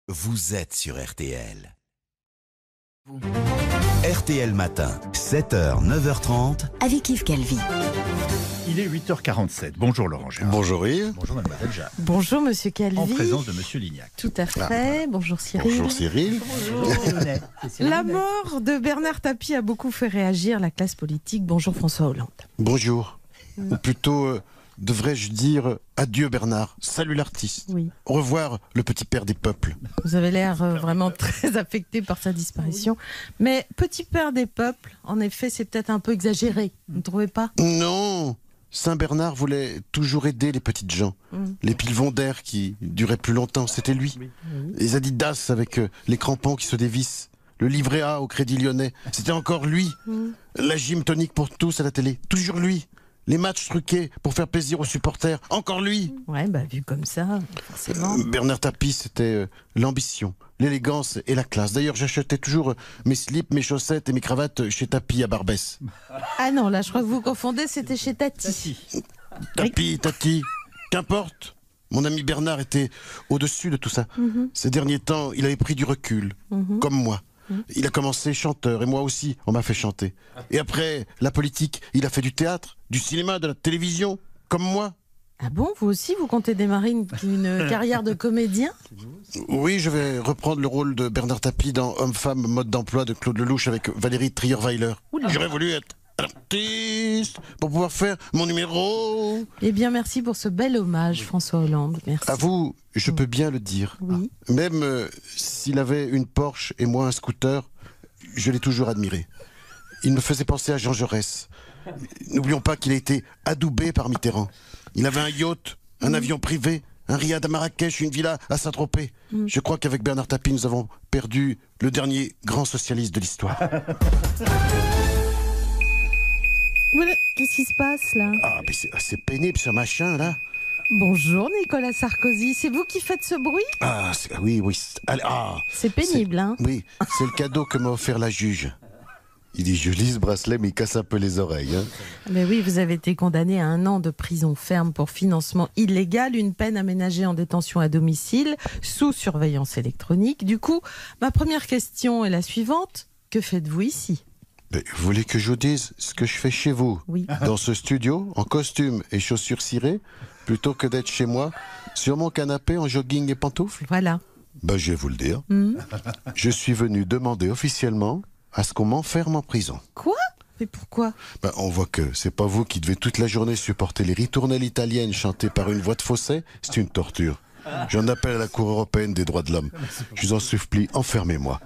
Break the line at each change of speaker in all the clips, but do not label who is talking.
Vous êtes sur RTL. RTL Matin, 7h, 9h30.
Avec Yves Calvi.
Il est 8h47. Bonjour Laurent Gérard.
Bonjour Yves.
Bonjour Mademoiselle Jeanne.
Bonjour Monsieur Calvi.
En présence de Monsieur Lignac.
Tout à fait. Bonjour Cyril.
Bonjour Cyril.
La mort de Bernard Tapie a beaucoup fait réagir la classe politique. Bonjour François Hollande.
Bonjour. Ou plutôt, devrais-je dire adieu Bernard. Salut l'artiste.
Oui.
Au revoir le petit père des peuples.
Vous avez l'air vraiment très affecté par sa disparition. Mais petit père des peuples, en effet, c'est peut-être un peu exagéré. Vous ne trouvez pas?
Non, Saint Bernard voulait toujours aider les petites gens. Les pilevons d'air qui duraient plus longtemps, c'était lui. Les Adidas avec les crampons qui se dévissent. Le livret A au Crédit Lyonnais, c'était encore lui. La gym tonique pour tous à la télé, toujours lui. Les matchs truqués pour faire plaisir aux supporters, encore lui.
Ouais, vu comme ça, forcément.
Bernard Tapie, c'était l'ambition, l'élégance et la classe. D'ailleurs, j'achetais toujours mes slips, mes chaussettes et mes cravates chez Tapie à Barbès.
Ah non, là, je crois que vous confondez, c'était chez Tati.
Tapie, Tati, qu'importe. Mon ami Bernard était au-dessus de tout ça. Ces derniers temps, il avait pris du recul, comme moi. Il a commencé chanteur et moi aussi, on m'a fait chanter. Et après, la politique, il a fait du théâtre, du cinéma, de la télévision, comme moi.
Ah bon, vous aussi, vous comptez démarrer une carrière de comédien?
Oui, je vais reprendre le rôle de Bernard Tapie dans Homme-Femme, mode d'emploi de Claude Lelouch avec Valérie Trierweiler. J'aurais voulu être artiste pour pouvoir faire mon numéro.
Eh bien, merci pour ce bel hommage, François Hollande. Merci.
À vous, je peux bien le dire.
Oui.
Même s'il avait une Porsche et moi un scooter, je l'ai toujours admiré. Il me faisait penser à Jean Jaurès. N'oublions pas qu'il a été adoubé par Mitterrand. Il avait un yacht, un avion privé, un riad à Marrakech, une villa à Saint-Tropez. Je crois qu'avec Bernard Tapie, nous avons perdu le dernier grand socialiste de l'histoire.
Voilà, qu'est-ce qui se passe là?
Ah, mais c'est pénible ce machin là.
Bonjour Nicolas Sarkozy, c'est vous qui faites ce bruit?
Ah, oui.
C'est pénible, hein?
Oui, c'est le cadeau que m'a offert la juge. Il dit joli ce bracelet, mais il casse un peu les oreilles. Hein.
Mais oui, vous avez été condamné à 1 an de prison ferme pour financement illégal, une peine aménagée en détention à domicile, sous surveillance électronique. Du coup, ma première question est la suivante. Que faites-vous ici?
Mais vous voulez que je vous dise ce que je fais chez vous?
Oui.
Dans ce studio, en costume et chaussures cirées, plutôt que d'être chez moi, sur mon canapé en jogging et pantoufles?
Voilà.
Je vais vous le dire. Je suis venu demander officiellement à ce qu'on m'enferme en prison.
Quoi? Mais pourquoi?
On voit que c'est pas vous qui devez toute la journée supporter les ritournelles italiennes chantées par une voix de fausset. C'est une torture. J'en appelle à la Cour européenne des droits de l'homme. Je vous en supplie, enfermez-moi.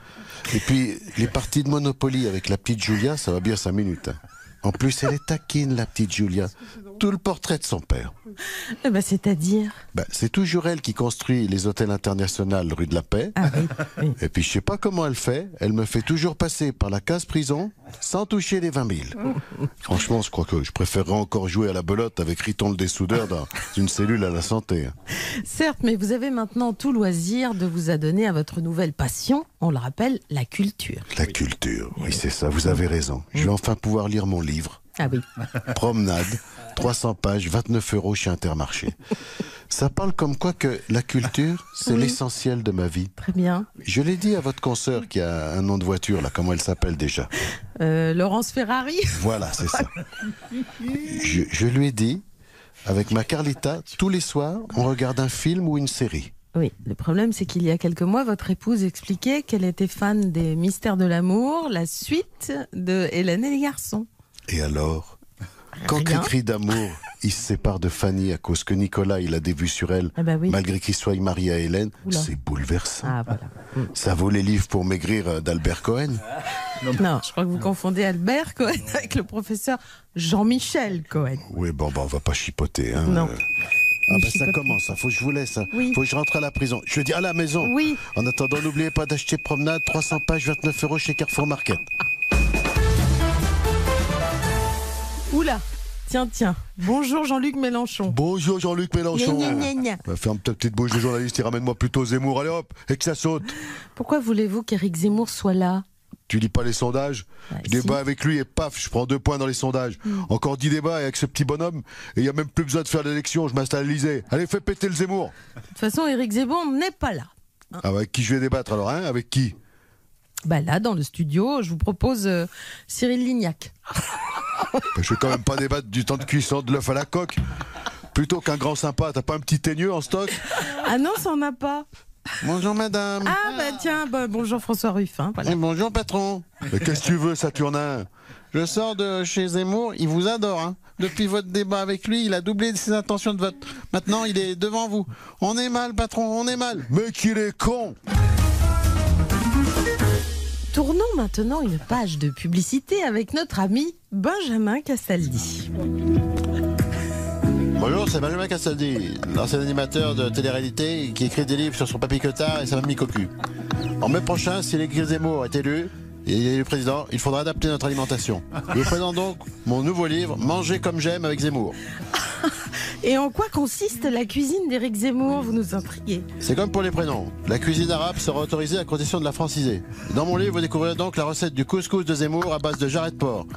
Et puis, les parties de Monopoly avec la petite Julia, ça va bien 5 minutes. Hein. En plus, elle est taquine, la petite Julia. Tout le portrait de son père.
C'est-à-dire?
C'est toujours elle qui construit les hôtels internationaux rue de la Paix.
Ah oui.
Et puis, je sais pas comment elle fait. Elle me fait toujours passer par la case prison sans toucher les 20 000. Franchement, je crois que je préférerais encore jouer à la belote avec Riton le dessoudeur dans une cellule à la santé.
Certes, mais vous avez maintenant tout loisir de vous adonner à votre nouvelle passion, on le rappelle, la culture.
La culture, oui, c'est ça, vous avez raison. Je vais enfin pouvoir lire mon livre.
Ah oui.
Promenade, 300 pages, 29 € chez Intermarché. Ça parle comme quoi que la culture, c'est l'essentiel de ma vie.
Très bien.
Je l'ai dit à votre consoeur qui a un nom de voiture, là, comment elle s'appelle déjà?
Laurence Ferrari.
Voilà, c'est ça. Je lui ai dit, avec ma Carlita, tous les soirs, on regarde un film ou une série.
Oui, le problème c'est qu'il y a quelques mois, votre épouse expliquait qu'elle était fan des Mystères de l'amour, la suite de Hélène et les garçons.
Et alors, quand Cri-Cri d'amour, il se sépare de Fanny à cause que Nicolas, il a des vues sur elle,
oui.
malgré qu'il soit marié à Hélène, c'est bouleversant.
Ah voilà.
Ça vaut les livres pour maigrir d'Albert Cohen.
Non, je crois que vous confondez Albert Cohen avec le professeur Jean-Michel Cohen.
Oui, on va pas chipoter. Hein.
Non.
Ça commence, faut que je vous laisse.
Oui.
Faut que je rentre à la prison. Je dis à la maison.
Oui.
En attendant, n'oubliez pas d'acheter Promenade, 300 pages, 29 € chez Carrefour Market.
Oula, tiens. Bonjour Jean-Luc Mélenchon.
Bonjour Jean-Luc Mélenchon.
Gna.
Ferme ta petite bouche de journaliste et ramène-moi plutôt Zemmour. Allez hop, et que ça saute.
Pourquoi voulez-vous qu'Éric Zemmour soit là?
Tu lis pas les sondages? Je débat avec lui et paf, je prends 2 points dans les sondages. Encore 10 débats avec ce petit bonhomme et il n'y a même plus besoin de faire l'élection, je m'installe à l'Élysée. Allez, fais péter le Zemmour.
De toute façon, Éric Zemmour n'est pas là.
Avec qui je vais débattre alors, hein? Avec qui?
Bah là, dans le studio, je vous propose Cyril Lignac.
Je vais quand même pas débattre du temps de cuisson de l'œuf à la coque. Plutôt qu'un grand sympa, t'as pas un petit teigneux en stock?
Ah non, ça en a pas.
Bonjour madame.
Ah bah tiens, bonjour François Ruffin. Voilà.
Et bonjour patron. Mais qu'est-ce que tu veux, Saturnin? Je sors de chez Zemmour, il vous adore. Hein. Depuis votre débat avec lui, il a doublé ses intentions de vote. Maintenant, il est devant vous. On est mal, patron, on est mal. Mais qu'il est con!
Tournons maintenant une page de publicité avec notre ami Benjamin Castaldi.
Bonjour, c'est Benjamin Castaldi, l'ancien animateur de télé-réalité qui écrit des livres sur son papy Cotard et sa mamie Cocu. En mai prochain, si l'église Zemmour est élu et il est élu président, il faudra adapter notre alimentation. Je vous présente donc mon nouveau livre, Manger comme j'aime avec Zemmour.
Et en quoi consiste la cuisine d'Éric Zemmour? Vous nous intriguez.
C'est comme pour les prénoms. La cuisine arabe sera autorisée à condition de la franciser. Dans mon livre, vous découvrirez donc la recette du couscous de Zemmour à base de jarret de porc,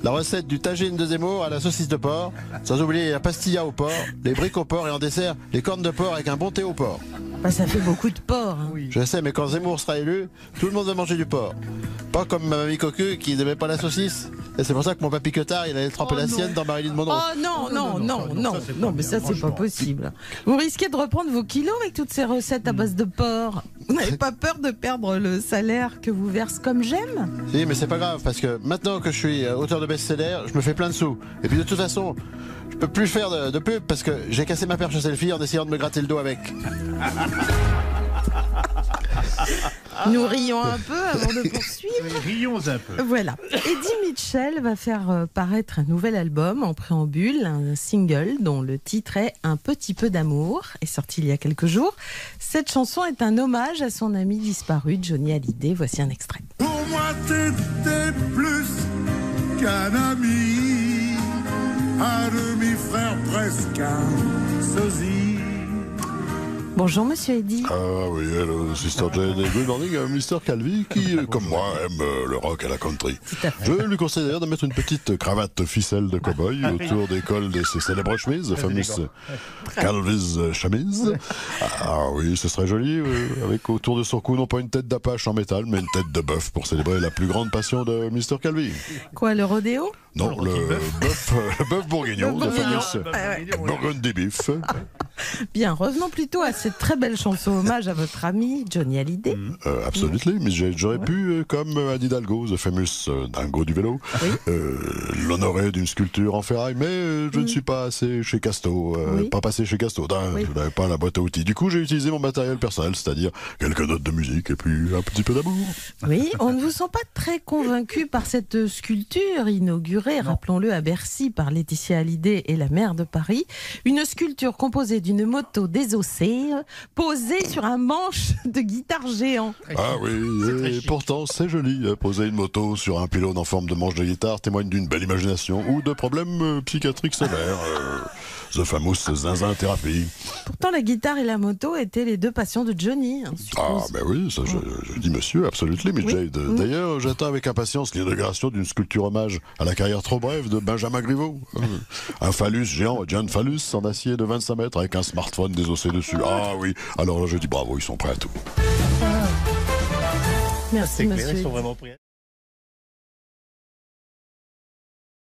la recette du tagine de Zemmour à la saucisse de porc, sans oublier la pastilla au porc, les briques au porc et en dessert, les cornes de porc avec un bon thé au porc.
Bah, ça fait beaucoup de porc. Hein.
Je sais, mais quand Zemmour sera élu, tout le monde va manger du porc. Pas comme ma mamie Cocu qui n'aimait pas la saucisse. Et c'est pour ça que mon papy Cotard, il allait tremper la sienne dans Marilyn Monroe.
Oh non, mais ça c'est pas possible. Vous risquez de reprendre vos kilos avec toutes ces recettes à base de porc. Vous n'avez pas peur de perdre le salaire que vous verse comme j'aime?
Si, mais c'est pas grave, parce que maintenant que je suis auteur de best-seller, je me fais plein de sous. Et puis de toute façon, je peux plus faire de pub parce que j'ai cassé ma perche à selfie en essayant de me gratter le dos avec.
Nous rions un peu avant de poursuivre.
Oui, rions un peu.
Voilà. Eddie Mitchell va faire paraître un nouvel album en préambule, un single dont le titre est Un petit peu d'amour, est sorti il y a quelques jours. Cette chanson est un hommage à son ami disparu, Johnny Hallyday. Voici un extrait.
Pour moi, t'étais plus qu'un ami, un demi-frère, presque un sosie.
Bonjour Monsieur Eddie.
Ah oui, hello, Sister Jane. Et good morning, Mr. Calvi, qui, comme moi, aime le rock et la country.
Tout à fait.
Je lui conseille d'ailleurs de mettre une petite cravate ficelle de cow-boy autour des cols de ses célèbres chemises, fameuses Calvi's chemises. Ah oui, ce serait joli, avec autour de son cou, non pas une tête d'apache en métal, mais une tête de bœuf pour célébrer la plus grande passion de Mr. Calvi.
Quoi, le rodéo?
Non, le bœuf bourguignon,
Le
le
bourguignon.
fameux Burgundy beef.
Bien, revenons plutôt à cette très belle chanson hommage à votre ami Johnny Hallyday.
Absolutely, mais j'aurais pu, comme Anne Hidalgo, the famous dingo du vélo, l'honorer d'une sculpture en ferraille, mais je ne suis pas assez chez Casto, pas passé chez Casto, je n'avais pas la boîte à outils. Du coup, j'ai utilisé mon matériel personnel, c'est-à-dire quelques notes de musique et puis un petit peu d'amour.
Oui, on ne vous sent pas très convaincu par cette sculpture inaugurée, rappelons-le, à Bercy par Laetitia Hallyday et la maire de Paris. Une sculpture composée d'une moto désossée, posée sur un manche de guitare géant.
Ah oui, et pourtant c'est joli. Poser une moto sur un pylône en forme de manche de guitare témoigne d'une belle imagination ou de problèmes psychiatriques sévères. The famous zinzin thérapie.
Pourtant, la guitare et la moto étaient les deux passions de Johnny. Hein,
ah, ben oui, ça, je dis monsieur, absolument, mais Jade. D'ailleurs, j'attends avec impatience l'inauguration d'une sculpture hommage à la carrière trop brève de Benjamin Griveaux. Un phallus géant, John Phallus, en acier de 25 mètres avec un smartphone désossé dessus. Ah oui, alors là, je dis bravo, ils sont prêts à tout.
Merci, monsieur.
Ils sont vraiment prêts.